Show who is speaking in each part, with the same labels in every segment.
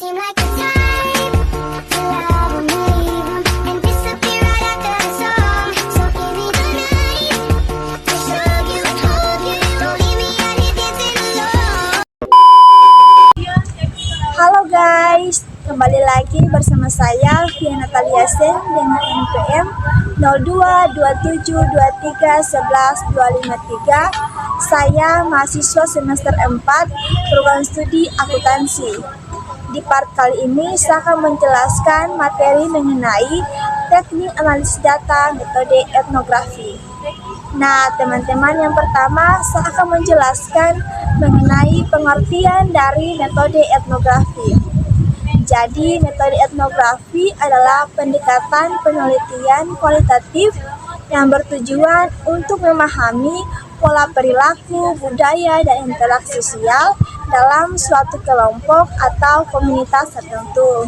Speaker 1: seem like the type to love 'em, leave 'em, and disappear right after the song. So give me the night to show you and hold you. Don't leave me out here dancing alone.
Speaker 2: Halo guys, kembali lagi bersama saya Via Natalia Sen dengan NPM 022723115253. Saya mahasiswa semester 4 program studi akuntansi. Di part kali ini saya akan menjelaskan materi mengenai teknik analisis data metode etnografi. Nah teman-teman, yang pertama saya akan menjelaskan mengenai pengertian dari metode etnografi. Jadi metode etnografi adalah pendekatan penelitian kualitatif yang bertujuan untuk memahami pola perilaku, budaya, dan interaksi sosial dalam suatu kelompok atau komunitas tertentu.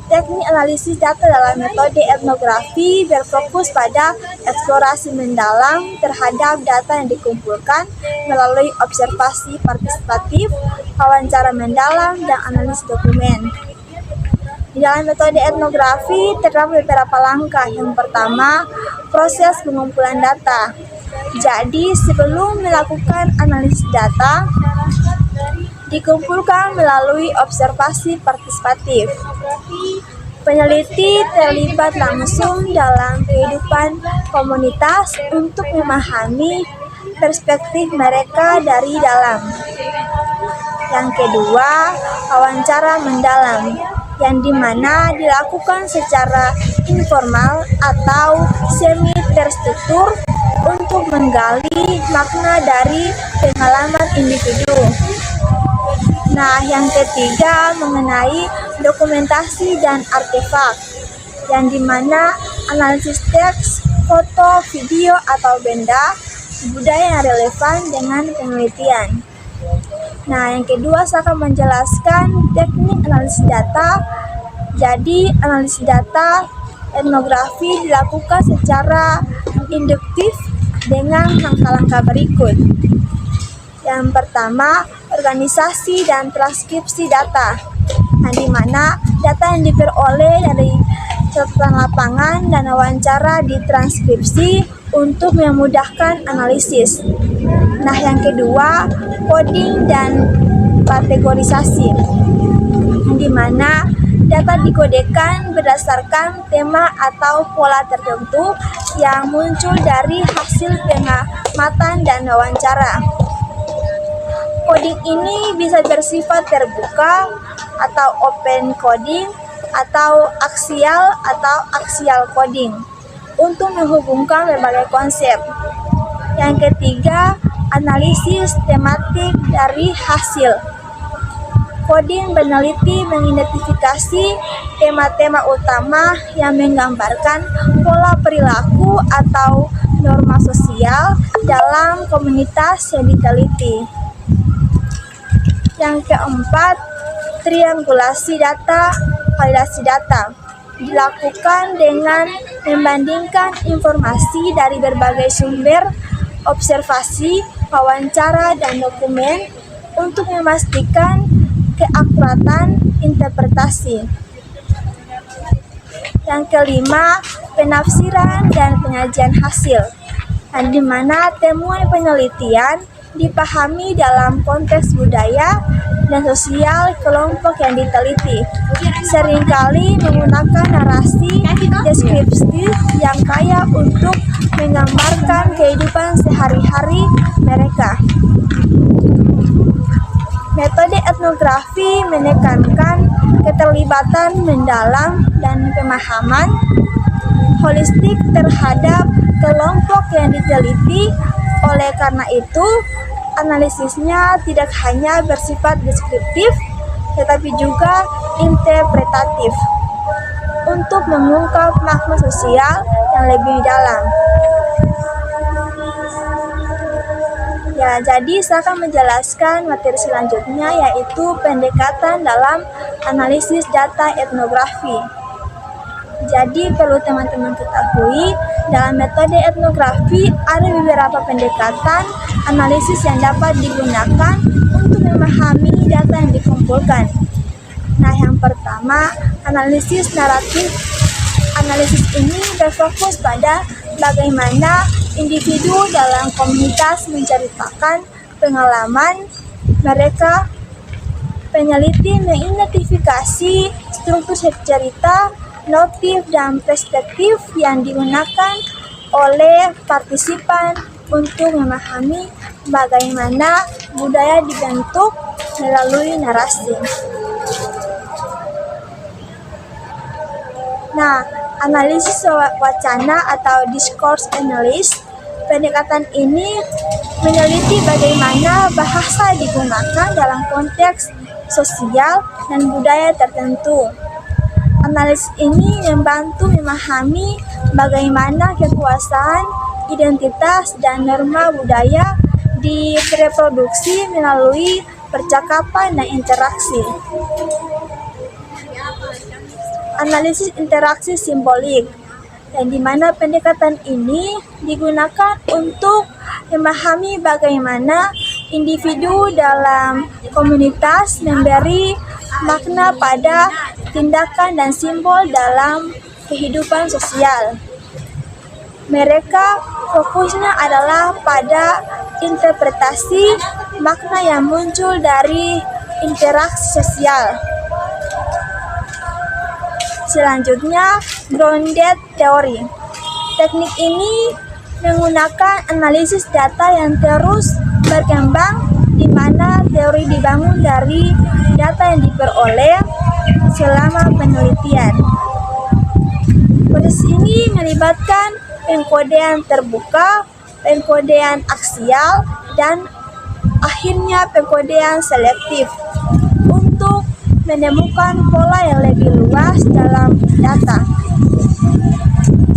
Speaker 2: Teknik analisis data dalam metode etnografi berfokus pada eksplorasi mendalam terhadap data yang dikumpulkan melalui observasi partisipatif, wawancara mendalam, dan analisis dokumen. Di dalam metode etnografi terdapat beberapa langkah. Yang pertama, proses pengumpulan data. Jadi sebelum melakukan analisis data, dikumpulkan melalui observasi partisipatif. Peneliti terlibat langsung dalam kehidupan komunitas untuk memahami perspektif mereka dari dalam. Yang kedua, wawancara mendalam, yang dimana dilakukan secara informal atau semi terstruktur untuk menggali makna dari pengalaman individu. Nah, yang ketiga mengenai dokumentasi dan artefak, yang dimana analisis teks, foto, video, atau benda budaya yang relevan dengan penelitian. Nah, yang kedua saya akan menjelaskan teknik analisis data. Jadi, analisis data etnografi dilakukan secara induktif dengan langkah-langkah berikut. Yang pertama, organisasi dan transkripsi data, di mana data yang diperoleh dari catatan lapangan dan wawancara ditranskripsi untuk memudahkan analisis. Nah, yang kedua, coding dan kategorisasi, di mana data dikodekan berdasarkan tema atau pola tertentu yang muncul dari hasil pengamatan dan wawancara. Coding ini bisa bersifat terbuka atau open coding atau aksial coding untuk menghubungkan berbagai konsep. Yang ketiga, analisis tematik dari hasil. Coding peneliti mengidentifikasi tema-tema utama yang menggambarkan pola perilaku atau norma sosial dalam komunitas yang diteliti. Yang keempat, triangulasi data, validasi data dilakukan dengan membandingkan informasi dari berbagai sumber, observasi, wawancara, dan dokumen untuk memastikan keakuratan interpretasi. Yang kelima, penafsiran dan penyajian hasil, di mana temuan penelitian dipahami dalam konteks budaya dan sosial kelompok yang diteliti, seringkali menggunakan narasi deskriptif yang kaya untuk menggambarkan kehidupan sehari-hari mereka. Metode etnografi menekankan keterlibatan mendalam dan pemahaman holistik terhadap kelompok yang diteliti. Oleh karena itu, analisisnya tidak hanya bersifat deskriptif, tetapi juga interpretatif untuk mengungkap makna sosial yang lebih dalam. Ya, jadi saya akan menjelaskan materi selanjutnya, yaitu pendekatan dalam analisis data etnografi. Jadi perlu teman-teman ketahui, dalam metode etnografi ada beberapa pendekatan analisis yang dapat digunakan untuk memahami data yang dikumpulkan. Nah, yang pertama, analisis naratif. Analisis ini berfokus pada bagaimana individu dalam komunitas menceritakan pengalaman mereka. Peneliti mengidentifikasi struktur cerita, motif, dan perspektif yang digunakan oleh partisipan untuk memahami bagaimana budaya dibentuk melalui narasi. Nah, analisis wacana atau discourse analysis, pendekatan ini meneliti bagaimana bahasa digunakan dalam konteks sosial dan budaya tertentu. Analisis ini membantu memahami bagaimana kekuasaan, identitas, dan norma budaya direproduksi melalui percakapan dan interaksi. Analisis interaksi simbolik, yang dimana pendekatan ini digunakan untuk memahami bagaimana individu dalam komunitas memberi makna pada tindakan dan simbol dalam kehidupan sosial. Mereka fokusnya adalah pada interpretasi makna yang muncul dari interaksi sosial. Selanjutnya, grounded theory. Teknik ini menggunakan analisis data yang terus berkembang, di mana teori dibangun dari data yang diperoleh selama penelitian. Proses ini melibatkan pengkodean terbuka, pengkodean aksial, dan akhirnya pengkodean selektif untuk menemukan pola yang lebih luas dalam data.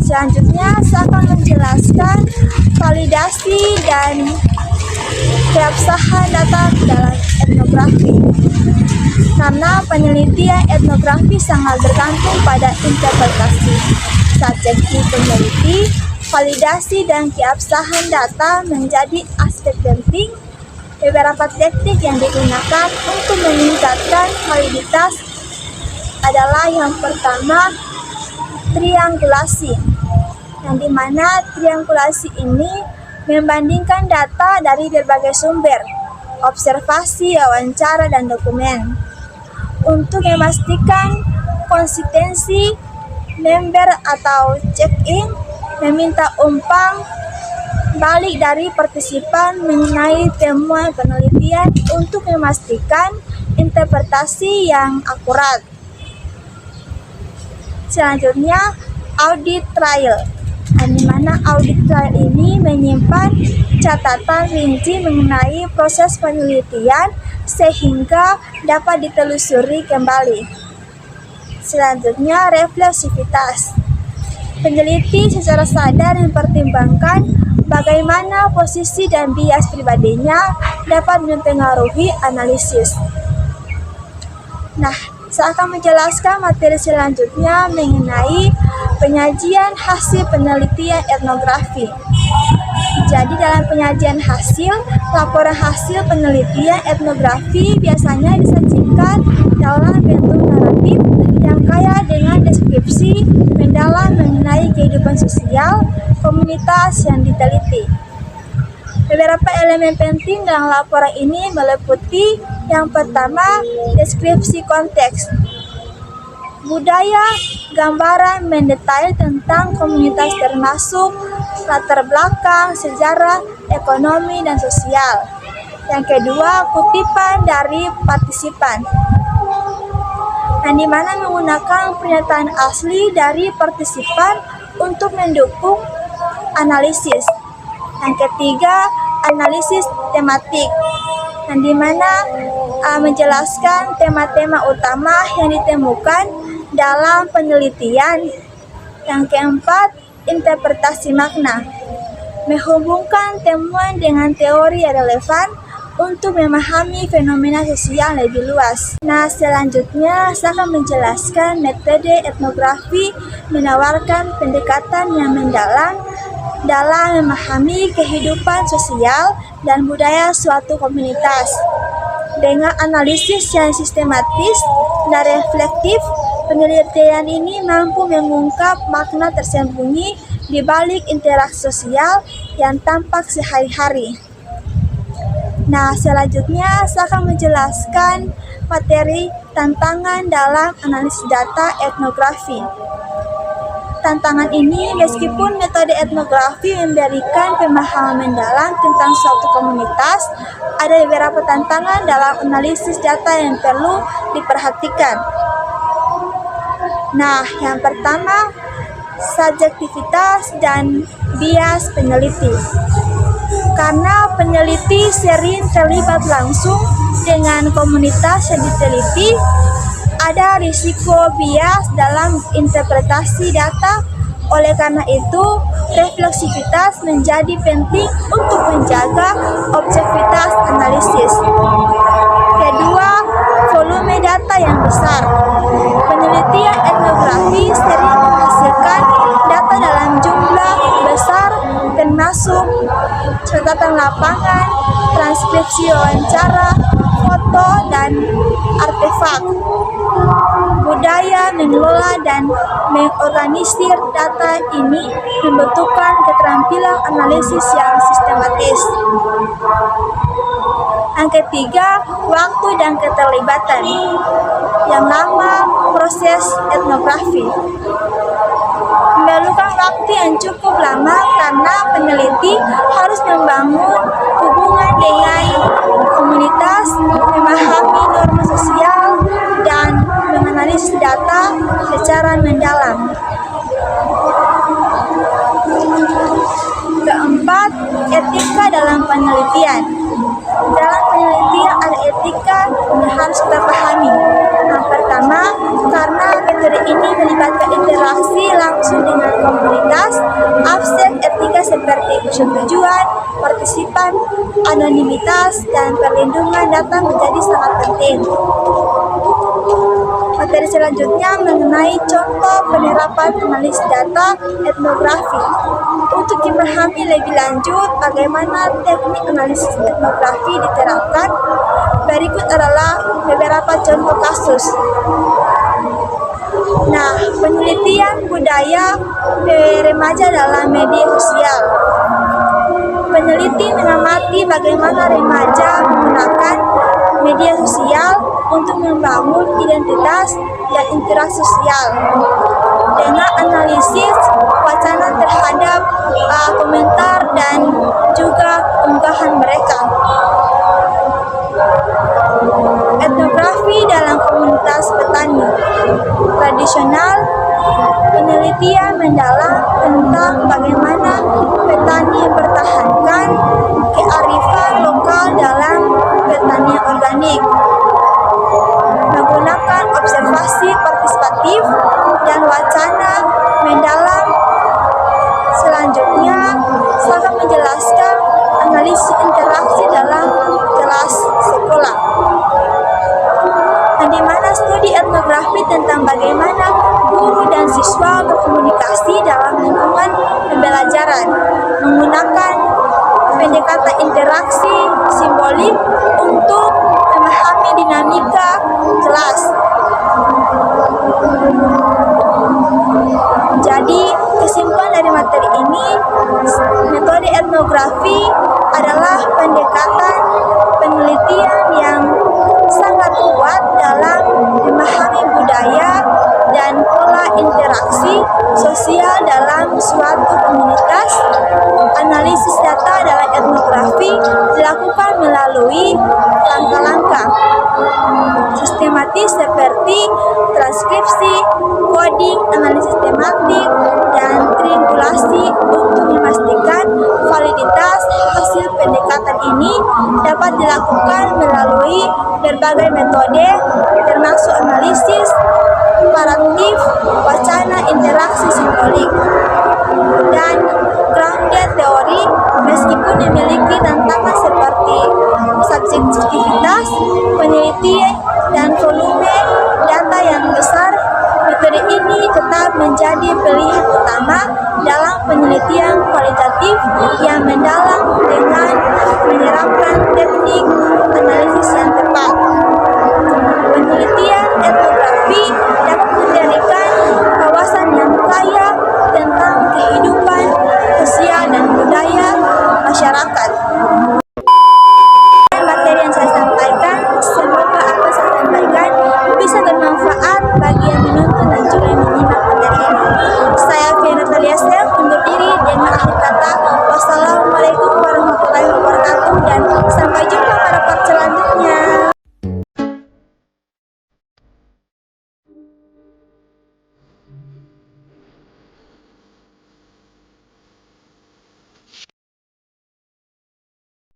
Speaker 2: Selanjutnya, saya akan menjelaskan validasi dan keabsahan data dalam etnografi. Karena penelitian etnografi sangat bergantung pada interpretasi. Strategi peneliti, validasi dan keabsahan data menjadi aspek penting. Beberapa teknik yang digunakan untuk meningkatkan validitas adalah yang pertama, triangulasi, yang dimana triangulasi ini membandingkan data dari berbagai sumber, observasi, wawancara, dan dokumen. Untuk memastikan konsistensi, member atau check-in meminta umpan balik dari partisipan mengenai temuan penelitian untuk memastikan interpretasi yang akurat. Selanjutnya, audit trail, di mana audit trail ini menyimpan catatan rinci mengenai proses penelitian sehingga dapat ditelusuri kembali. Selanjutnya, refleksivitas. Peneliti secara sadar mempertimbangkan bagaimana posisi dan bias pribadinya dapat mempengaruhi analisis. Nah, saya akan menjelaskan materi selanjutnya mengenai penyajian hasil penelitian etnografi. Jadi dalam penyajian hasil, laporan hasil penelitian etnografi biasanya disajikan dalam bentuk naratif yang kaya dengan deskripsi mendalam mengenai kehidupan sosial komunitas yang diteliti. Beberapa elemen penting dalam laporan ini meliputi yang pertama, deskripsi konteks. Budaya, gambaran mendetail tentang komunitas termasuk latar belakang, sejarah, ekonomi, dan sosial. Yang kedua, kutipan dari partisipan, yang dimana menggunakan pernyataan asli dari partisipan untuk mendukung analisis. Yang ketiga, analisis tematik, yang dimana menjelaskan tema-tema utama yang ditemukan dalam penelitian. Yang keempat, interpretasi makna, menghubungkan temuan dengan teori yang relevan untuk memahami fenomena sosial lebih luas. Nah, selanjutnya saya akan menjelaskan metode etnografi menawarkan pendekatan yang mendalam dalam memahami kehidupan sosial dan budaya suatu komunitas. Dengan analisis yang sistematis dan reflektif, penelitian ini mampu mengungkap makna tersembunyi di balik interaksi sosial yang tampak sehari-hari. Nah, selanjutnya saya akan menjelaskan materi tantangan dalam analisis data etnografi. Tantangan ini meskipun metode etnografi memberikan pemahaman mendalam tentang suatu komunitas, ada beberapa tantangan dalam analisis data yang perlu diperhatikan. Nah, yang pertama, subjektivitas dan bias peneliti. Karena peneliti sering terlibat langsung dengan komunitas yang diteliti, ada risiko bias dalam interpretasi data. Oleh karena itu, refleksivitas menjadi penting untuk menjaga objektivitas analisis. Kedua, volume data yang besar. Penelitian etnografi sering menghasilkan data dalam jumlah besar, termasuk catatan lapangan, transkripsi wawancara, foto, dan artefak. Budaya mengelola dan mengorganisir data ini membutuhkan keterampilan analisis yang sistematis. Yang ketiga, waktu dan keterlibatan. Yang lama, proses etnografi memerlukan waktu yang cukup lama karena peneliti harus membangun hubungan dengan komunitas, memahami norma sosial, dan menganalisis data secara mendalam. Keempat, etika dalam penelitian. Dalam penelitian ada etika yang harus kita pahami. Yang pertama, karena metode ini melibatkan interaksi langsung dengan komunitas, aspek etika seperti persetujuan, partisipan, anonimitas, dan perlindungan data menjadi sangat penting. Materi selanjutnya mengenai contoh penerapan analisis data etnografi. Untuk dipahami lebih lanjut bagaimana teknik analisis etnografi diterapkan, berikut adalah beberapa contoh kasus. Nah, penelitian budaya remaja dalam media sosial. Peneliti mengamati bagaimana remaja menggunakan media sosial untuk membangun identitas dan interaksi sosial. Dengan analisis wacana terhadap komentar dan juga unggahan mereka. Etnografi dalam komunitas petani tradisional, penelitian mendalam tentang bagaimana petani mempertahankan kearifan lokal dalam pertanian organik, menggunakan observasi partisipatif dan wacana mendalam. Selanjutnya, saya akan menjelaskan analisis interaksi dalam kelas sekolah, di mana studi etnografi tentang bagaimana guru dan siswa berkomunikasi dalam lingkungan pembelajaran menggunakan pendekatan interaksi simbolik untuk memahami dinamika kelas. Jadi, kesimpulan dari materi ini, metode etnografi adalah pendekatan penelitian yang sangat kuat dalam memahami budaya dan pola interaksi sosial dalam suatu komunitas. Analisis data dalam etnografi dilakukan melalui langkah-langkah sistematis seperti transkripsi, coding, analisis tematik, dan triangulasi untuk memastikan validitas hasil pendekatan ini dapat dilakukan melalui berbagai metode termasuk analisis komparatif, wacana interaksi simbolik, dan grounded teori. Meskipun memiliki tantangan seperti subjektivitas, penelitian, dan volume data yang besar, metode ini tetap menjadi pilihan utama dalam penelitian kualitatif yang mendalam dengan menerapkan teknik